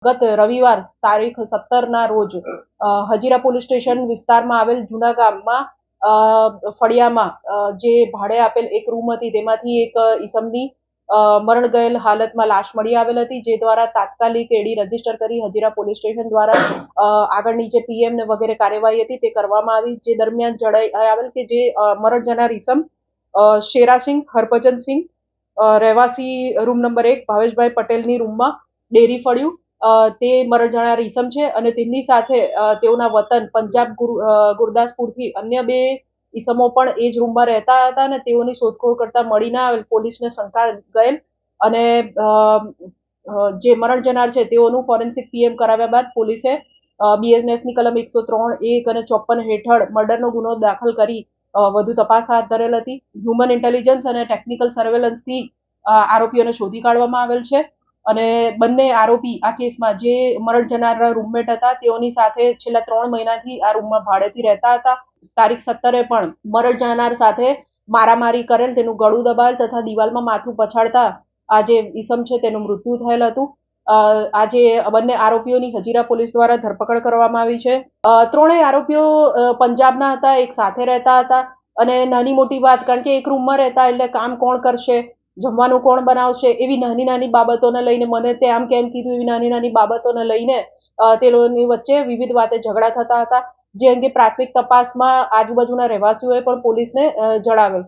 ગત રવિવાર તારીખ 17ના રોજ હજીરા પોલીસ સ્ટેશન વિસ્તારમાં આવેલ જૂના ગામમાં ફળિયામાં જે ભાડે આપેલ એક રૂમ હતી તેમાંથી એક ઈસમની મરણ ગયેલ હાલતમાં લાશ મળી આવેલ હતી, જે દ્વારા તાત્કાલિક એડી રજીસ્ટર કરી હજીરા પોલીસ સ્ટેશન દ્વારા આગળની જે પીએમ ને વગેરે કાર્યવાહી હતી તે કરવામાં આવી. જે દરમિયાન જણાઈ આવેલ કે જે મરણ જનાર ઈસમ શેરાસિંહ હરભજનસિંહ રહેવાસી રૂમ નંબર 1 ભાવેશભાઈ પટેલની રૂમમાં ડેરી ફળ્યું તે મરણ જનાર ઈસમ છે અને તેમની સાથે તેઓના વતન પંજાબ ગુરદાસપુરથી અન્ય 2 ઈસમો પણ એ જ રૂમમાં રહેતા હતા અને તેઓની શોધખોળ કરતા મળી ના આવેલ પોલીસને શંકા ગયેલ અને જે મરણ જનાર છે તેઓનું ફોરેન્સિક પીએમ કરાવ્યા બાદ પોલીસે બીએનએસની કલમ 103 1 અને 54 હેઠળ મર્ડરનો ગુનો દાખલ કરી વધુ તપાસ હાથ ધરેલ હતી. હ્યુમન ઇન્ટેલિજન્સ અને ટેકનિકલ સર્વેલન્સથી આરોપીઓને શોધી કાઢવામાં આવેલ છે અને બંને આરોપી આ કેસમાં જે મરણ જનારના રૂમમેટ હતા તેઓની સાથે છેલ્લા 3 મહિનાથી આ રૂમમાં ભાડેથી રહેતા હતા. તારીખ 17 પણ મરણ જનાર સાથે મારામારી કરેલ, તેનું ગળું દબાવેલ તથા દિવાલમાં માથું પછાડતા આ જે ઈસમ છે તેનું મૃત્યુ થયેલ હતું. આજે બંને આરોપીઓની હજીરા પોલીસ દ્વારા ધરપકડ કરવામાં આવી છે. ત્રણેય આરોપીઓ પંજાબના હતા, એક સાથે રહેતા હતા અને નાની મોટી વાત, કારણ કે એક રૂમમાં રહેતા એટલે કામ કોણ કરશે, જમવાનું કોણ બનાવશે, એવી નાની નાની બાબતોને લઈને મને તે આમ કેમ કીધું, એવી નાની નાની બાબતોને લઈને તે લોકોની વચ્ચે વિવિધ વાતે ઝઘડા થતા હતા, જે અંગે પ્રાથમિક તપાસમાં આજુબાજુના રહેવાસીઓએ પણ પોલીસને જણાવેલ.